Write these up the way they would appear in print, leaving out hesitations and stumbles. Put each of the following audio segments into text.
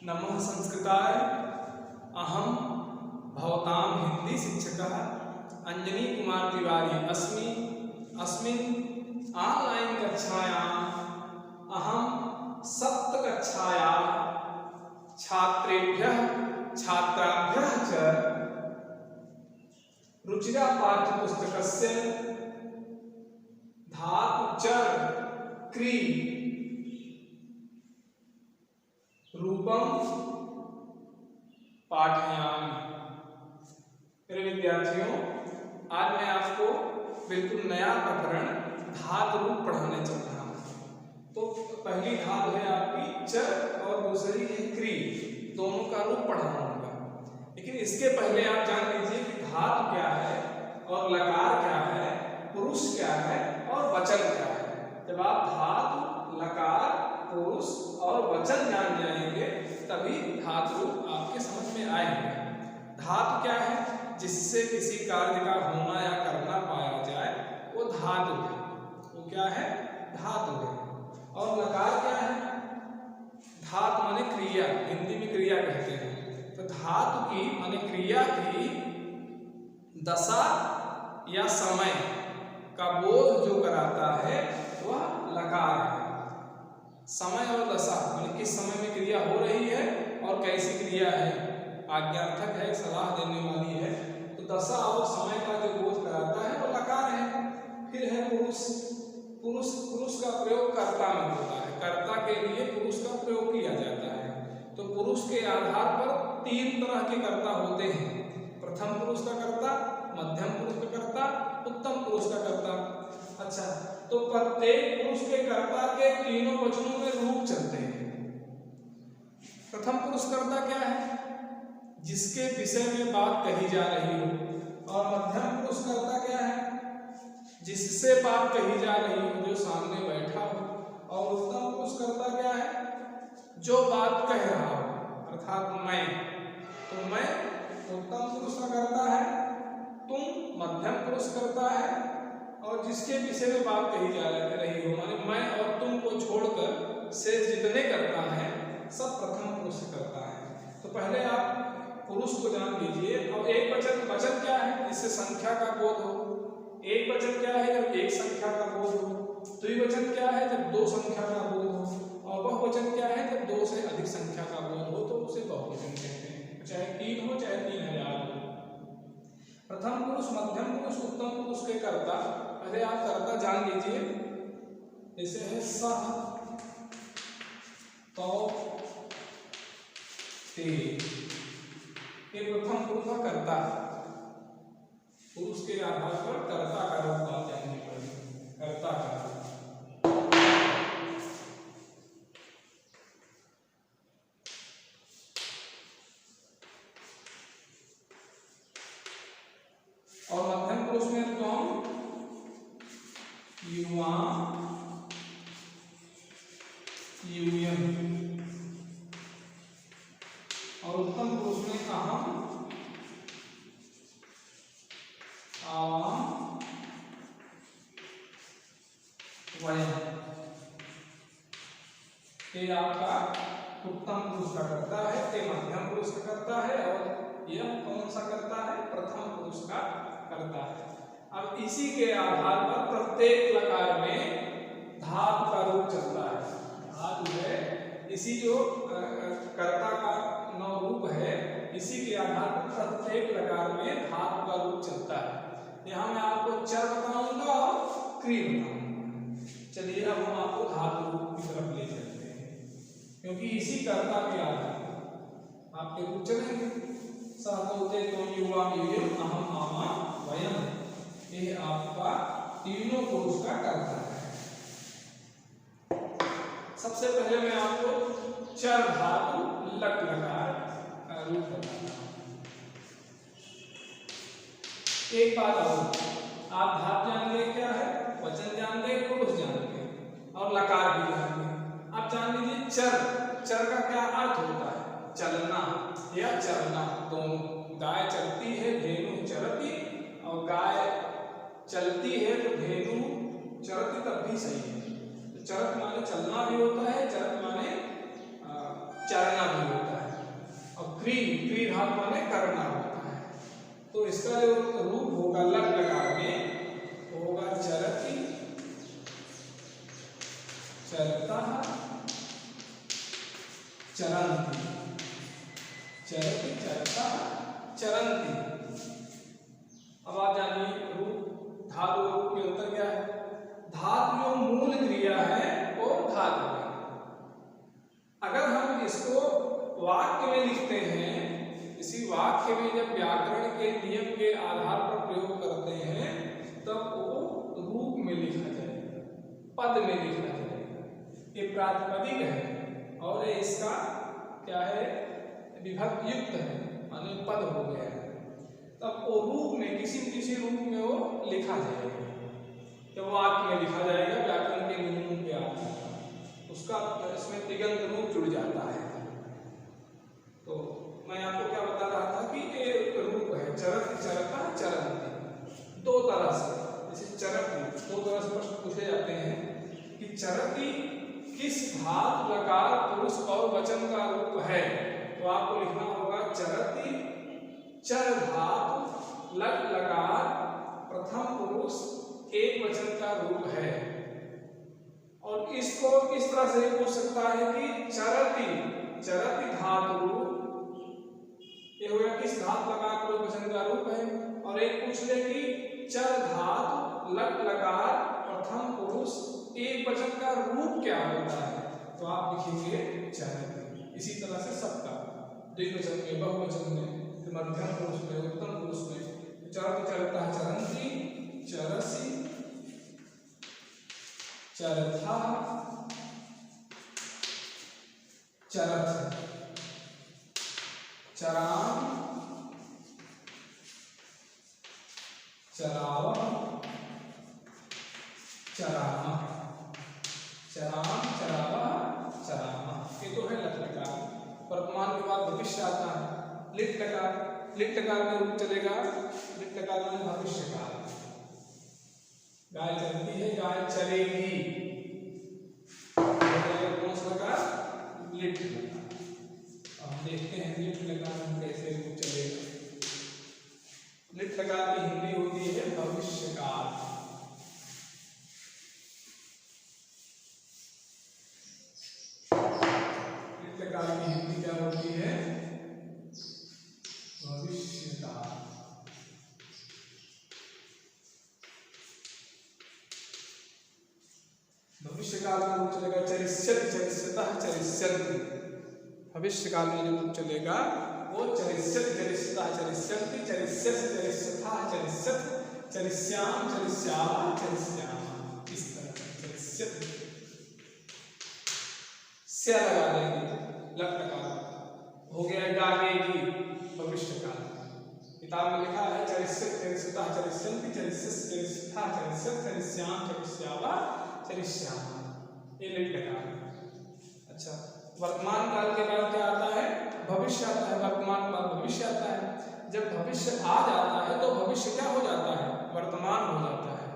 नमः संस्कृताय। अहं भवतां हिंदी शिक्षकः अंजनी कुमार तिवारी अस्मि। अस्मिन् ऑनलाइन कक्षायाम् अहं सप्तकक्षायाः छात्रेभ्यः छात्राभ्यः च रुचिरा पाठ्यपुस्तकस्य धातु चर क्री रूपम पाठयामि। मेरे विद्यार्थियों, आज मैं आपको बिल्कुल नया प्रकरण धातु रूप पढ़ाने चल रहा हूँ। तो पहली धातु है आपकी चर और दूसरी है क्री, दोनों का रूप पढ़ाऊंगा। लेकिन इसके पहले आप जान लीजिए कि धातु क्या है और लकार क्या है, पुरुष क्या है और वचन क्या है। जब आप धातु, लकार, पुरुष और वचन जान जाएंगे तभी धातु रूप आपके समझ में आएंगे। धातु क्या है? जिससे किसी कार्य का होना या करना पाया जाए वो धातु है। वो क्या है? धातु है। और लकार क्या है? धातु माने क्रिया, हिंदी में क्रिया कहते हैं। तो धातु की माने क्रिया की दशा या समय का बोध जो कराता है वह लकार है। समय और दशा माने किस समय में क्रिया हो रही है और कैसी क्रिया है, आज्ञार्थक है, सलाह देने वाली है। तो दशा और समय का जो बोध कराता है वो लकार है। फिर है पुरुष। पुरुष का प्रयोग कर्ता में होता है। कर्ता के लिए पुरुष का प्रयोग किया जाता है। तो पुरुष के आधार पर तीन तरह के कर्ता होते हैं। प्रथम पुरुष का कर्ता, मध्यम पुरुष का कर्ता, उत्तम पुरुष का कर्ता। अच्छा, तो प्रत्येक पुरुष के कर्ता के तीनों वचनों में रूप चलते हैं। प्रथम पुरुष कर्ता क्या है? जिसके विषय में बात कही जा रही हो। और मध्यम पुरुष कर्ता क्या है? जिससे बात कही जा रही हो, जो सामने बैठा हो। और उत्तम पुरुष कर्ता क्या है? जो बात कह रहा हो, अर्थात मैं। तो मैं उत्तम पुरुष का कर्ता है, तुम मध्यम पुरुष कर्ता है, और जिसके विषय में बात कही जा रही हो माने मैं और तुम को छोड़कर से जितने कर्ता हैं सब प्रथम पुरुष करता है। तो पहले आप पुरुष को जान लीजिए। और एक वचन क्या है? जिससे संख्या का बोध हो। एक वचन क्या है? जब एक संख्या का बोध हो। द्विवचन क्या है? जब दो संख्या का बोध हो। और बहुवचन क्या है? जब दो से अधिक संख्या का बोध हो तो उसे बहुवचन कहते हैं। चाहे 3 हो चाहे 3000 हो। प्रथम पुरुष, मध्यम पुरुष, उत्तम पुरुष के कर्ता। पहले आप कर्ता जान लीजिए। जैसे है सह, तो, ते। ये प्रथम पुरुष का कर्ता है। पुरुष के आधार पर कर्ता का रूप आप जानने पड़ेगा। कर्ता का और मध्यम पुरुष में तुम, युवा, यूयम। और उत्तम पुरुष में अहम, आवाम, वयम। ये आपका उत्तम पुरुष का करता है, ये मध्यम पुरुष का करता है, और यह कौन सा करता है? प्रथम पुरुष का करता है। अब इसी के आधार पर प्रत्येक लकार में धातु का रूप चलता है। धातु है, इसी जो कर्ता का नौ रूप है, इसी के आधार पर प्रत्येक लकार में धातु का रूप चलता है। यहाँ मैं आपको चर बताऊंगा और क्री बताऊंगा। चलिए अब हम आपको धातु रूप की तरफ ले चलते हैं, क्योंकि इसी कर्ता के आधार पर आपके रूप चलेंगे। सहते तो युवा, यूयम, अहम, आमा, वयम। ये आपका तीनों पुरुष का कर्ता है। सबसे पहले मैं आपको चर धातु लट लकार का रूप बताता हूं। एक बात और, आप धातु जान गए क्या है, वचन जान गए, पुरुष जान गए, और लकार भी जान गए। आप जान लीजिए चर। चर का क्या अर्थ होता है? चलना या चलना, दोनों। गाय चलती है, धेनु चरती, और गाय चलती है तो धेनु चरती, तब भी सही है। तो चरत माने चलना भी होता है, चरत माने चरना भी होता है। क्री धातु माने करना होता है। तो इसका जो रूप होगा लट लकार में होगा चरति, चरतः, चरन्ति, चरति, चरतः, चरन्ति। अब आप जानिए रूप धातु और रूप में अंतर क्या है। धातु जो मूल क्रिया है वो धातु है। अगर हम इसको वाक्य में लिखते हैं, इसी वाक्य में जब व्याकरण के नियम के आधार पर प्रयोग करते हैं तब वो रूप में लिखा जाएगा, पद में लिखा जाएगा। ये प्रातिपदिक है और ये इसका क्या है, विभक्ति युक्त है, माने पद हो गया है। तब वो रूप में किसी न किसी रूप में वो लिखा जाएगा। जब वाक्य में लिखा जाएगा व्याकरण के नियमों के आधार पर, उसका इसमें तिगंत रूप जुड़ जाता है। तो मैं आपको क्या बता रहा था कि ये रूप है चरति, चरतः, चरन्ति। दो तरह से, जैसे चरति दो तरह से प्रश्न पूछे जाते हैं कि चरति किस धातु लकार पुरुष और वचन का रूप है। तो आपको लिखना होगा चरति चर धातु लट लकार प्रथम पुरुष एक वचन का रूप है। और इसको इस तरह से पूछ सकता है कि चरति, चरति धातु ये हो गया किस धातु लकार पुरुष वचन का रूप है। और एक पूछ ले कि चर धातु लट लकार प्रथम पुरुष एक वचन का रूप क्या होता है। तो आप लिखेंगे चरति। इसी तरह से सबका द्विवचन में, बहुवचन में, मध्यम पुरुष में, उत्तम पुरुष में चरति, चरतः, चरन्ति, चरसि, चरथः, चरथ, चराम, चरावः, चरामः, चराम, चरावः, चरामः। ये तो है लट लकार। वर्तमान के बाद भविष्य आता है लिट लकार। लिट लकार में रूप चलेगा, लिट लकार में भविष्य काल। गाय चलती है, गाय चलेगी, कौन सा लकार, लिट लकार। हम देखते हैं लिट लकार में कैसे रूप चलेगा। लिट लकार की हिंदी होती है भविष्य काल। लिट लकार की हिंदी क्या होती है, भविष्य काल। भविष्य काल में रूप चलेगा चरिष्यति, चरिष्यतः, चरिष्यन्ति। भविष्य काल में जो रूप चलेगा वो चरिष्यति, चरिष्यतः, चरिष्यन्ति, चरिष्यसि, चरिष्यथः, चरिष्यत्, चरिष्याम, चरिष्यावः, चरिष्यामः। इस तरह चरिष्यति से लगा देंगे लट लकार। हो गया गागेगी भविष्य काल। किताब में लिखा है चरिष्यति, चरिष्यतः, चरिष्यन्ति, चरिष्यसि, चरिष्यथः, चरिष्यत्, चरिष्याम, चरिष्यावः, चरिष्यामः। ये लिट लकार। अच्छा, वर्तमान काल के बाद क्या आता है, भविष्य आता है। वर्तमान के बाद भविष्य आता है। जब भविष्य आ जाता है तो भविष्य क्या हो जाता है, वर्तमान हो जाता है।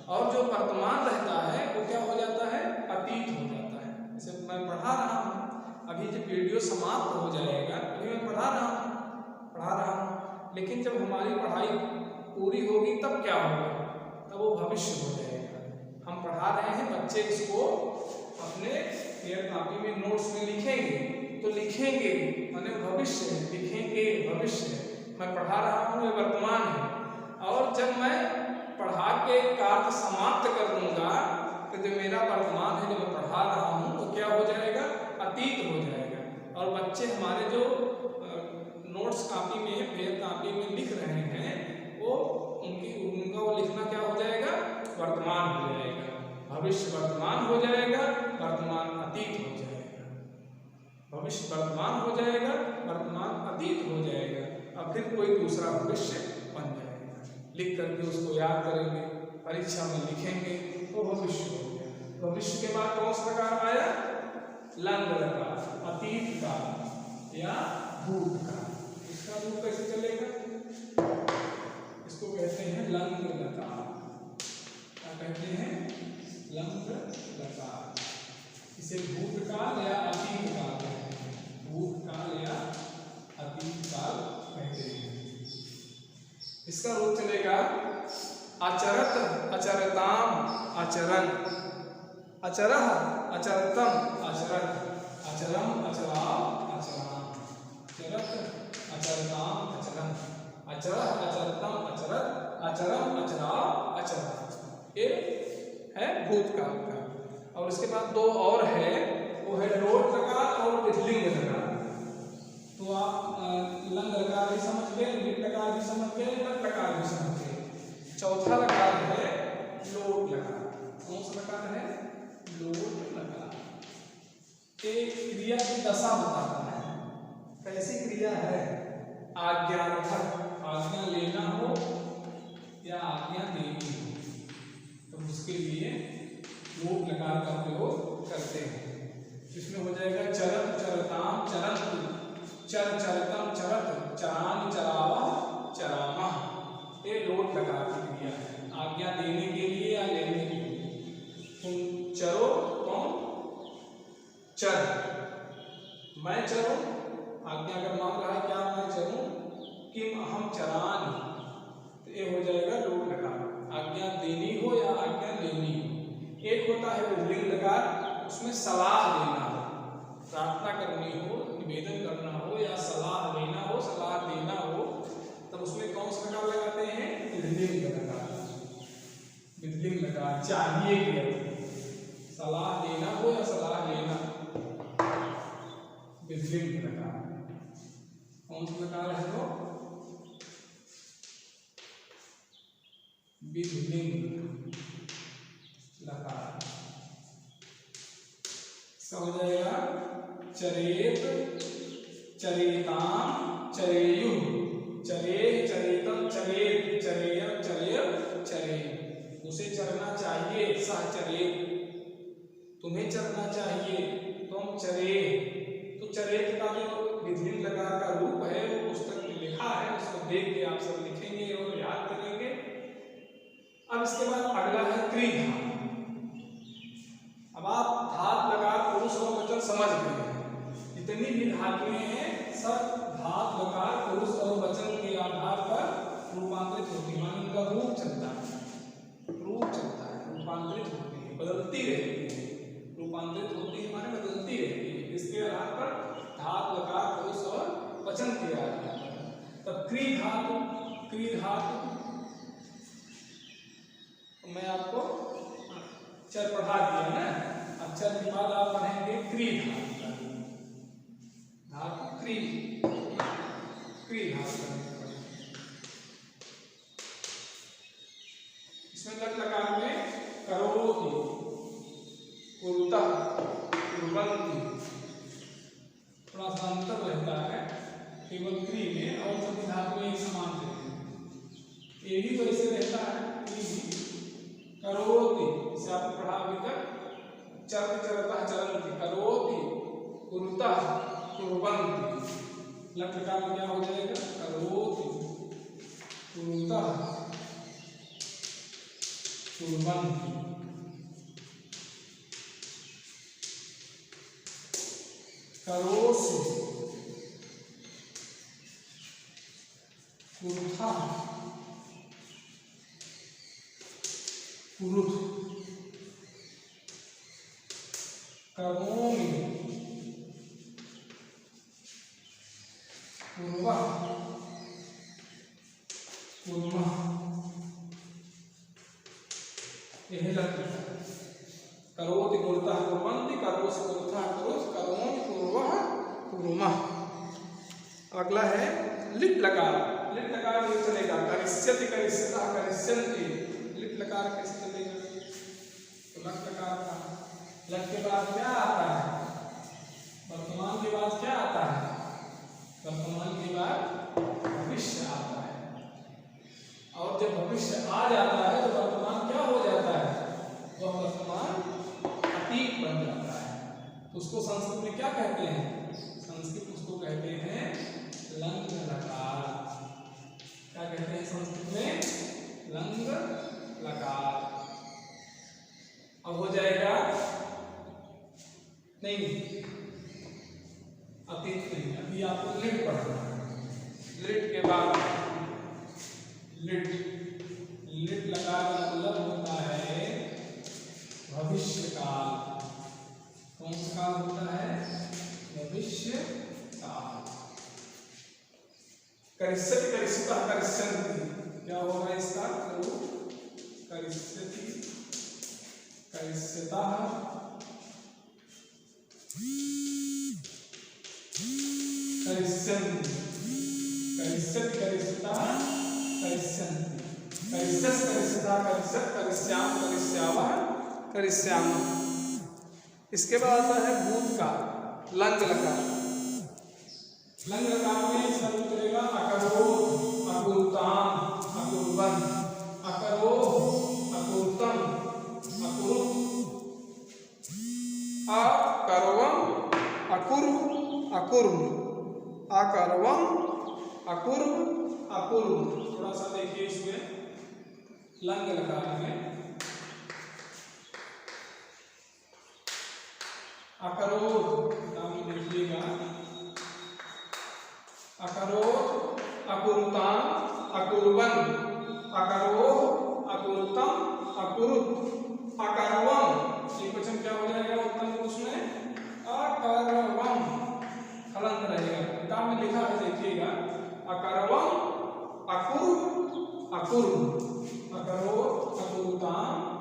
और जो वर्तमान रहता है वो क्या हो जाता है, अतीत हो जाता है। जैसे मैं पढ़ा रहा हूँ, अभी जब वीडियो समाप्त हो जाएगा, अभी मैं पढ़ा रहा हूँ, लेकिन जब हमारी पढ़ाई पूरी होगी तब क्या होगा, तब वो भविष्य हो जाएगा। हम पढ़ा रहे हैं, बच्चे इसको अपने पेयर कॉपी में नोट्स में लिखेंगे, तो लिखेंगे माने भविष्य है, लिखेंगे भविष्य। मैं पढ़ा रहा हूँ, ये वर्तमान है। और जब मैं पढ़ा के कार्य समाप्त कर दूंगा तो जो मेरा वर्तमान है, जो मैं पढ़ा रहा हूँ, तो क्या हो जाएगा, अतीत हो जाएगा। और बच्चे हमारे जो नोट्स कॉपी में, पेयर कॉपी में लिख रहे हैं, वो उनका वो लिखना क्या हो जाएगा, वर्तमान हो जाएगा। भविष्य वर्तमान हो जाएगा, वर्तमान अतीत हो जाएगा। भविष्य वर्तमान हो जाएगा, वर्तमान अतीत हो जाएगा, और फिर कोई दूसरा भविष्य बन जाएगा। लिख करके उसको याद करेंगे, परीक्षा में लिखेंगे, तो भविष्य हो गया। भविष्य के बाद कौन सा प्रकार आया, लंग लकार, अतीत काल या भूत काल। इसका रूप कैसे चलेगा, इसको कहते हैं लंग लकार। क्या कहते हैं, लंग लकार। इसे भूतकाल या अतीत काल कहते हैं, भूतकाल या अतीत अचरन, अचरह अचरतम अचरत, अचरम अचराव अचराम, अचरत अचरताम अचरन, अचरह अचरतम अचरत, अचरम अचराव अचराम। ये है भूतकाल का। और उसके बाद दो और है, वो है लोट लकार और विधिलिंग लकार। तो आप लंग लकार भी समझ गए, लिट लकार भी समझ गए, लट लकार भी समझ गए। चौथा लकार है लोट लकार। कौन सा लकार है? लोट लकार। एक क्रिया की दशा बताता है। कैसी क्रिया है? आज्ञार्थक, आज्ञा लेना हो या आज्ञा देनी हो, तो उसके लिए लोट लकार का प्रयोग करते हैं। इसमें हो जाएगा चरत चरताम चरत, चर चरतम चरत, चरान चरावा चरामा। ये लोट लकार की क्रिया है, आज्ञा देने के लिए या लेने के लिए। तुम चरो, कौन? चर, मैं चरूं, आज्ञा अगर मांग रहा है क्या मैं चरूं, किम अहम चरान, तो ये हो जाएगा लोट लकार। आज्ञा देनी हो या आज्ञा लेनी हो। एक होता है विधिलिंग लकार, उसमें सलाह देना हो, प्रार्थना करनी हो, निवेदन करना हो या सलाह लेना हो, सलाह देना हो, तब उसमें कौन सा लकार लगाते हैं? विधिलिंग लकार। विधिलिंग लकार चाहिए कि सलाह देना हो या सलाह लेना, विधिलिंग लकार। कौन सा लकार है? तो विधिलिंग लकार। इसका हो जाएगा चरेत चरेताम चरेयु, चरे चरेतम चरेत, चरेय चरेय चरे। उसे चरना चाहिए, सह चरेत, तुम्हें चरना चाहिए, तुम चरे। तो चरेत का जो विधिलिंग लकार का रूप है वो पुस्तक में लिखा है, उसको देख के आप सब लिखेंगे और याद करेंगे। अब इसके बाद अगला है त्रिधात। अब आप धात लकार पुरुष और वचन समझ गए हैं। जितनी भी धातुएं हैं सब धात लकार पुरुष और वचन के आधार पर रूपांतरित होती है, माने उनका रूप चलता है, रूपांतरित होती है, बदलती रहती है। रूपांतरित होती है माने बदलती रहती है, इसके आधार पर धात लकार पुरुष और वचन के आधार पर। तब क्री धातु, क्री धातु मैं आपको अक्षर पढ़ा दिया ना, अक्षर के बाद आप पढ़ेंगे क्री धातु, धातु क्री, क्री धातु। इसमें लट लकार में करोति, कुरुतः, कुर्वन्ति थोड़ा सा अंतर रहता है केवल क्री में, और सभी धातुएं एक समान रहती हैं। ये भी वैसे रहता है क्री भी। करोति इसे आपने पढ़ा अभी तक, चर चरतः चरन्ति, करोति कुरुतः कुर्वन्ति। लट लकार में क्या हो जाएगा? करोति कुरुतः कुर्वन्ति। करोसि कुरुथा कुरुथ, करोमि कुर्वः कुर्मः। यह लट करोति कुरुतः कुर्वन्ति, करोसि कुरुथः कुरुथ, करोमि कुर्वः कुर्मः। अगला है लिट लकार। लिट लकार नहीं चलेगा, करिष्यति करिष्यतः करिष्यन्ति। लिट लकार कैसे चलेगा? तो लट लकार का, लट के बाद क्या आता है? वर्तमान के बाद क्या आता है? वर्तमान के बाद भविष्य आता है। और जब भविष्य आ जाता है तो वर्तमान क्या हो जाता है? वह वर्तमान अतीत बन जाता है। तो उसको संस्कृत में क्या कहते हैं? संस्कृत उसको कहते हैं लंग लकार। क्या कहते हैं संस्कृत में? लंग लकार। अब हो जाएगा नहीं, अतीत नहीं, अभी आपको लिट पढ़ना है। लिट के बाद लिट, लिट लकार का मतलब होता है काल होता है भविष्य काल। करिष्यति करिष्यतः करिष्यन्ति, क्या होगा इसका? करिष्यति करिष्यतः करिष्यन्ति, करिष्यति करिष्यतः करिष्यन्ति, करिष्यस् करिष्यतः करिष्यत् करिष्याम करिष्यावः करिष्यामः। इसके बाद आता है भूत का लंग लकार। लंग लकार में शब्द करेगा अकरोत् अकुरुताम अकुर्वन्, अकरोत् अकुरुतम अकुरुत्, अकर्वम् अकुर्व अकुर्म, अकर्वम् अकुर्व अकुर्म। थोड़ा सा देखिए इसमें लंग लकार में अकरोत् नाम देखिएगा, अकरोत् अकुरुताम अकुर्वन्, अकरोत् अकुरुतम अकुरुत्, अकर्वम्, ये क्वेश्चन क्या हो जाएगा उत्तम पुरुष में? अकर्वम्, हलंत रहेगा। किताब में लिखा है देखिएगा, अकर्वम् अकुर्व अकुर्म, अकरोत् अकुरुताम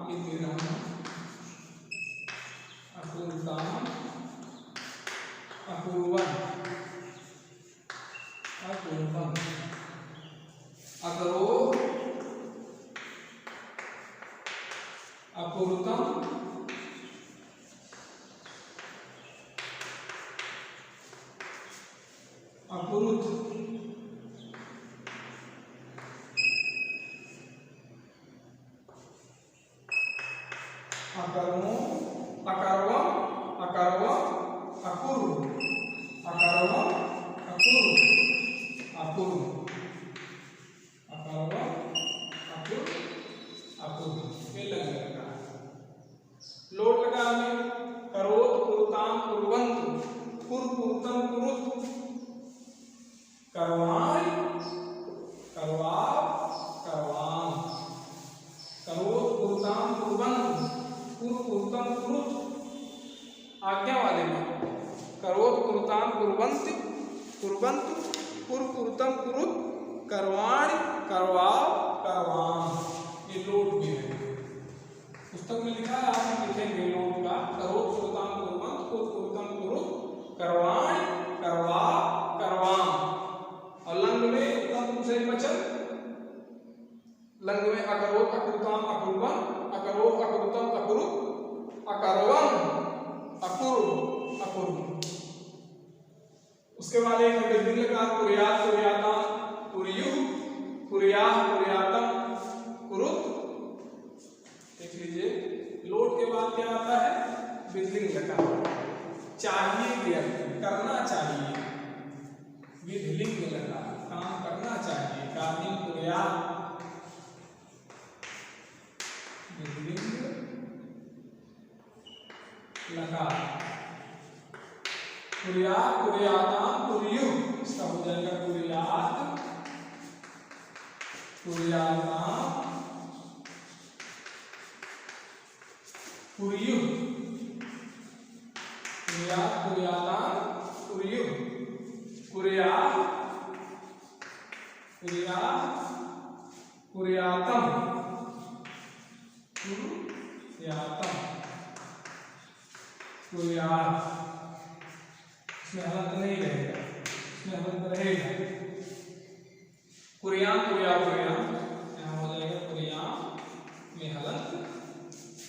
अकुरुताम अकुर्वन् अकुर्वन्, अकरोत् अकुरुतम अकुरुत्, अकर्मो अकर्वम् अकर्वम् अकुर्व, अकर्वम् अकुर्व अकुर्व, अकर्वम् अकुर्व अकुर्व। ये लग लगा। लोट लगा में करोत् कुरुताम कुर्वन्तु, कुर कुरुतम कुरुत्, करवाणि करवाव करवाम, करोत् कुरुताम कुर्वन्तु, कुर कुरुतम कुरुत्। आज्ञा वाले में करोत् कुरुताम कुर्वन्ति कुर्वन्तु, कुर कुरुतम कुरुत्, करवाणि करवाव करवाम। ये लोट भी है, पुस्तक में लिखा है, आप लिखेंगे लोट का करोत् कुरुताम कुर्वन्तु कुर कुरुतम कुरुत्, करवाणि करवाव करवाम। और लंग में उत्तम से वचन, लंग में अकरोत् अकुरुताम अकुर्वन्, अकरोत् अकुरुतम अकुरुत्, अकर्वम् अकुर्व अकुर्व। उसके बाद एक वृद्धि लकार कुर्यात् कुर्याताम कुर्युः, कुर्याः कुर्यातम कुरुत्। देख लीजिए, लोट के बाद क्या आता है? वृद्धि लकार। चाहिए व्यक्ति, करना चाहिए, विधिलिंग लकार, काम करना चाहिए। कार्यं कुर्यात्, विधिलिंग लकार। कुर्यात् कुर्याताम कुर्युः, इसका हो जाएगा कुर्यात् कुर्याताम कुर्युः, कुर्यात् कुर्याताम कुर्युः, कुर्यात् कुर्यात् कुर्यातम कुर्यातम कुर्यात्। इसमें हलंत नहीं रहेगा, इसमें हलंत रहेगा। कुर्याम कुर्या कुर्याम, यहाँ हो जाएगा कुर्याम में हलंत,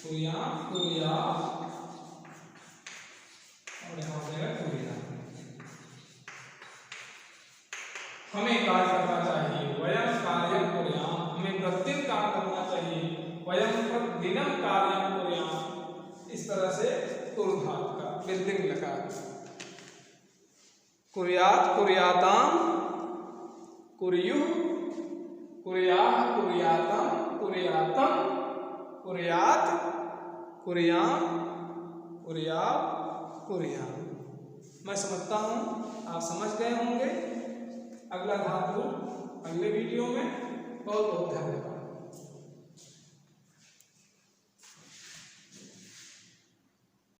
कुर्याम कुर्या, और यहाँ हो जाएगा कुर्या। हमें कार्य करना चाहिए, वयम कार्यं कुर्याम, हमें प्रतिदिन काम करना चाहिए, वयम प्रतिदिनं कार्यं कुर्याम। इस तरह से कुर्धातु का वृद्धिंग लकार। कुर्यात् कुर्याताम कुर्युः, कुर्याः कुर्यातम कुर्यातम, कुर्यात् कुर्याम कुर्याव कुर्याम। मैं समझता हूँ आप समझ गए होंगे। अगला धातु अगले वीडियो में। बहुत बहुत धन्यवाद।